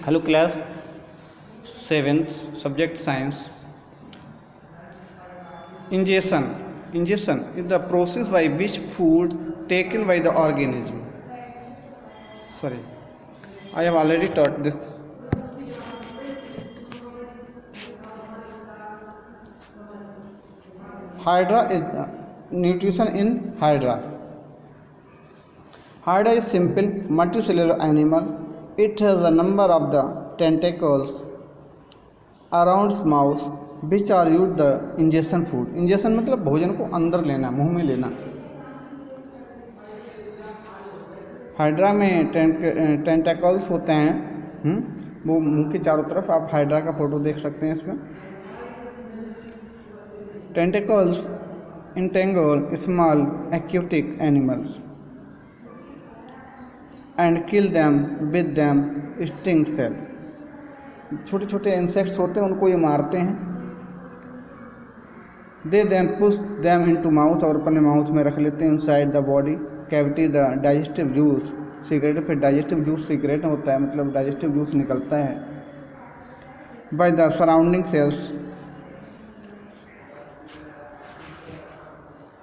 Hello class 7th subject science. Ingestion. Ingestion is the process by which food taken by the organism. Sorry, I have already taught this. Hydra is the nutrition in Hydra. Hydra is simple multicellular animal. It has a number of the tentacles around its mouth which are used the ingestion food. Ingestion मतलब भोजन को अंदर लेना, मुंह में लेना. Hydra में tentacles होते हैं, वो मुंह के चारों तरफ. आप हाइड्रा का फोटो देख सकते हैं इसमें. Tentacles entangle small aquatic animals and kill them with them sting cells. छोटे छोटे इंसेक्ट्स होते हैं, उनको ये मारते हैं. They then push them into mouth, और अपने माउथ में रख लेते हैं. Inside the body cavity the digestive juice secret. फिर डाइजेस्टिव जूस सीक्रेट होता है, मतलब डाइजेस्टिव जूस निकलता है. By the surrounding cells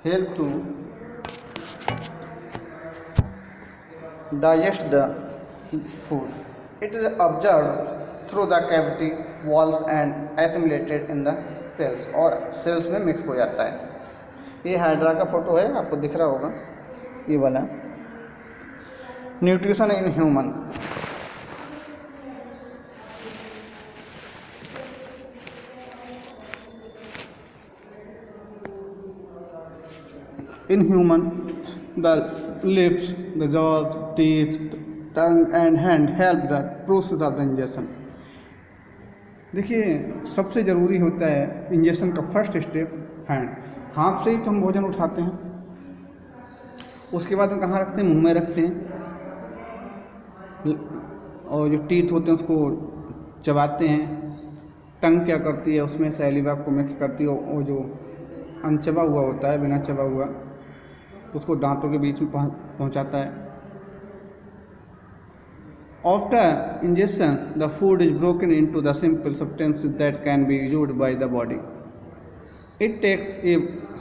help to digest the food. It is absorbed through the cavity walls and assimilated in the cells, और sales में mix हो जाता है. ये हाइड्रा का फोटो है, आपको दिख रहा होगा ये वाला. Nutrition in human. In human, the lips, the jaws, teeth, tongue and hand help the process of the ingestion. देखिए, सबसे ज़रूरी होता है इंजेक्शन का फर्स्ट स्टेप हैंड. हाथ से ही तो हम भोजन उठाते हैं. उसके बाद हम कहाँ रखते हैं? मुंह में रखते हैं. और जो टीथ होते हैं उसको चबाते हैं. टंग क्या करती है? उसमें सैलिवा को मिक्स करती है, और जो अनचबा हुआ होता है, बिना चबा हुआ, उसको दांतों के बीच में पहुंचाता है. After injection the food is broken into the simple substances that can be used by the body. It takes a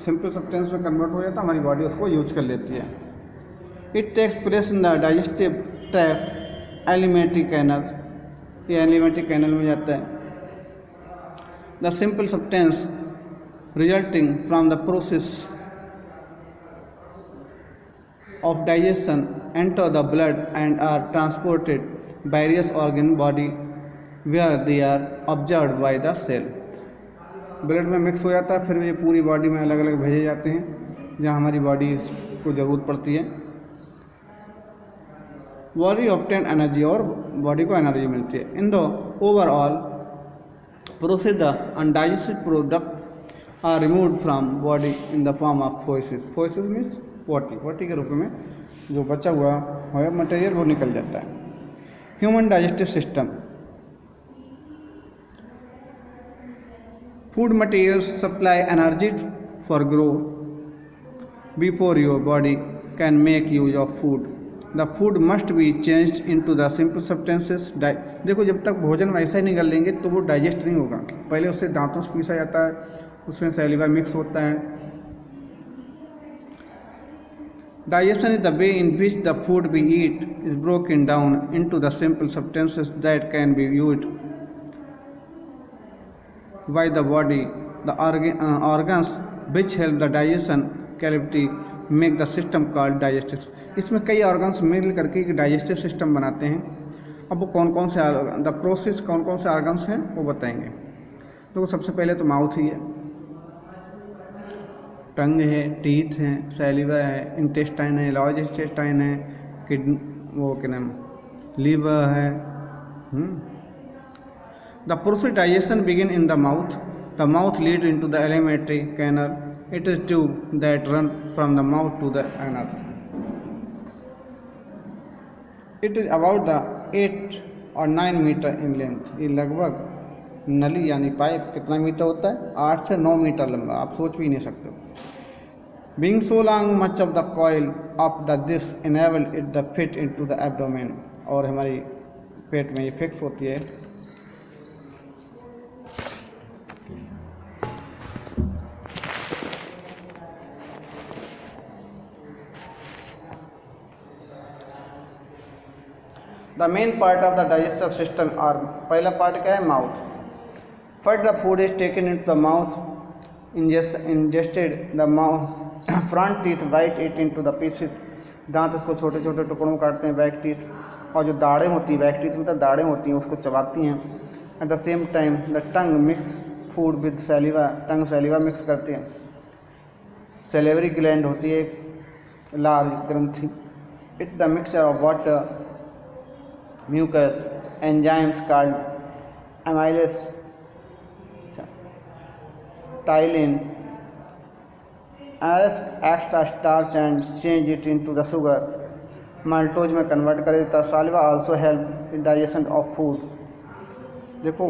simple substance में कन्वर्ट हो जाता है, हमारी बॉडी उसको यूज कर लेती है. It takes place in the digestive tract alimentary canal. ये एलिमेंट्री कैनल में जाता है. The simple substance resulting from the process of digestion enter the blood and are transported various organ body where they are absorbed by the cell. Blood में mix हो जाता है, फिर ये पूरी बॉडी में अलग अलग भेजे जाते हैं जहाँ हमारी बॉडी को ज़रूरत पड़ती है. बॉडी ऑब्टेन एनर्जी, और बॉडी को एनर्जी मिलती है. In the overall process the undigested product are removed from body in the form of faeces. Faeces means potty के रूप में जो बचा हुआ है मटेरियल वो निकल जाता है. Human digestive system. Food materials supply energy for growth before your body can make use of food. The food must be changed into the simple substances. देखो, जब तक भोजन वैसा ही निकल लेंगे तो वो डाइजेस्ट नहीं होगा. पहले उससे दांतों से पीसा जाता है, उसमें सैलिवा मिक्स होता है. Digestion is the way in which the food we eat is broken down into the simple substances that can be used by the body. The organs which help the digestion cavity make the system called digestive. इसमें कई organs मिल करके एक digestive system बनाते हैं. अब वो कौन कौन से the process कौन कौन से organs हैं वो बताएंगे. तो सबसे पहले तो माउथ ही है, टंग है, टीथ हैं, सैलिवा है, इंटेस्टाइन है, लार्ज इंटेस्टाइन है, किडनी, वो क्या नाम, लीवर है. The process digestion begin in the mouth. The mouth lead into the alimentary canal. It is tube that run from the mouth to the anal. It is about the 8 और 9 metre in length. ये लगभग नली यानी pipe कितना metre होता है? 8 से 9 metre लंबा. आप सोच भी नहीं सकते. Being so long, much of the coil of the disc enable it the fit into the abdomen. और हमारी पेट में ये फिक्स होती है। The main part of the digestive system और पहला पार्ट क्या है, mouth. First the food is taken into the mouth, ingested the mouth front teeth bite it into the pieces, दांत इसको छोटे छोटे टुकड़ों में काटते हैं, बैक टीथ, और जो दाढ़ें होती हैं, बैक टीथ मतलब दाढ़ें होती हैं, उसको चबाती हैं। At the same time the tongue mix food with saliva, tongue saliva mix करते हैं। सेलेवरी ग्लैंड होती है लार्ज ग्रंथि, it the mixture of water, mucus, enzymes called amylase, ptyalin. Amylase acts as starch and change it into the sugar. Maltose में convert कर देता है। Saliva also help in digestion of food. देखो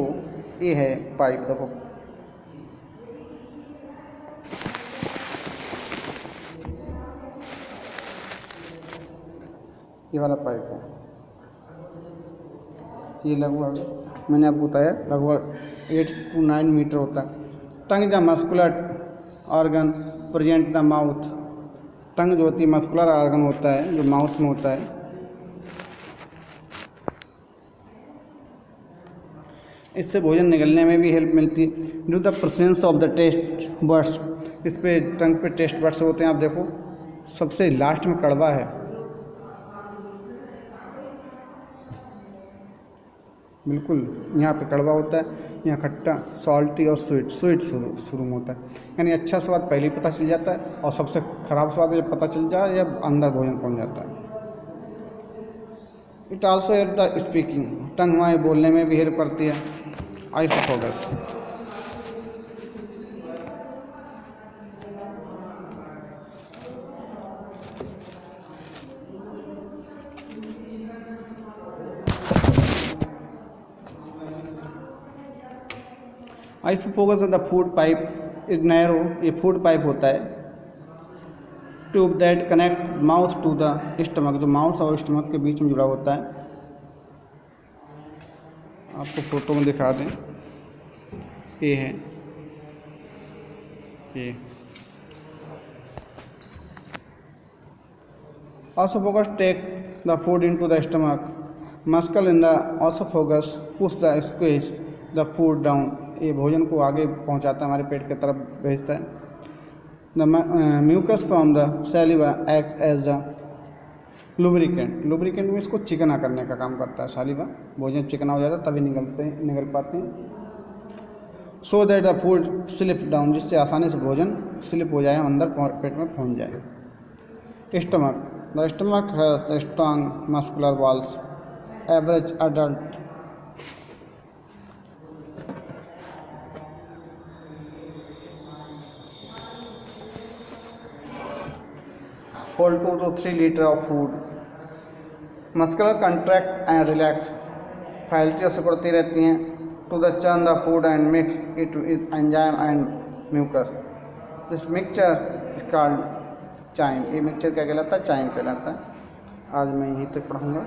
ये है पाइप, देखो ये वाला पाइप है, ये लगभग मैंने आपको बताया लगभग 8 to 9 मीटर होता है। Tongue the muscular organ present the mouth, tongue जो होती है मस्कुलर ऑर्गन होता है जो माउथ में होता है। इससे भोजन निगलने में भी हेल्प मिलती है। Due the presence of the taste buds, इस पे टंग पे टेस्ट बर्ड्स होते हैं। आप देखो सबसे लास्ट में कड़वा है, बिल्कुल यहाँ पे कड़वा होता है, यहाँ खट्टा, सॉल्टी और स्वीट शुरू में होता है। यानी अच्छा स्वाद पहले ही पता चल जाता है और सबसे ख़राब स्वाद जब पता चल जाए जब अंदर भोजन पहुँच जाता है। It also help the speaking, tongue हमारे बोलने में भी हेल्प करती है। Oesophagus, oesophagus the food pipe is narrow, ये फूड पाइप होता है। Tube that connect mouth to the stomach, जो माउथ और स्टमक के बीच में जुड़ा होता है। आपको फोटो में दिखा दें, ये है ये। Oesophagus take the food into the stomach, muscle in the oesophagus push the squeeze the food down, ये भोजन को आगे पहुंचाता है, हमारे पेट की तरफ भेजता है। The mucus from the saliva act as the lubricant, lubricant में इसको चिकना करने का काम करता है सैलिवा। भोजन चिकना हो जाता है तभी निकल पाते हैं। So that the food slip down, जिससे आसानी से भोजन स्लिप हो जाए, अंदर पेट में पहुंच जाए। Stomach, the stomach has strong muscular walls, average adult hold 2 to 3 liters of food. Muscular contract and relax, फैलती और सिकुड़ती रहती हैं। To the churn the food and mix it with enzyme and mucus. This mixture is called chyme. ये mixture क्या कहलाता है? Chyme कहलाता है। आज मैं यहीं तक पढ़ाऊँगा।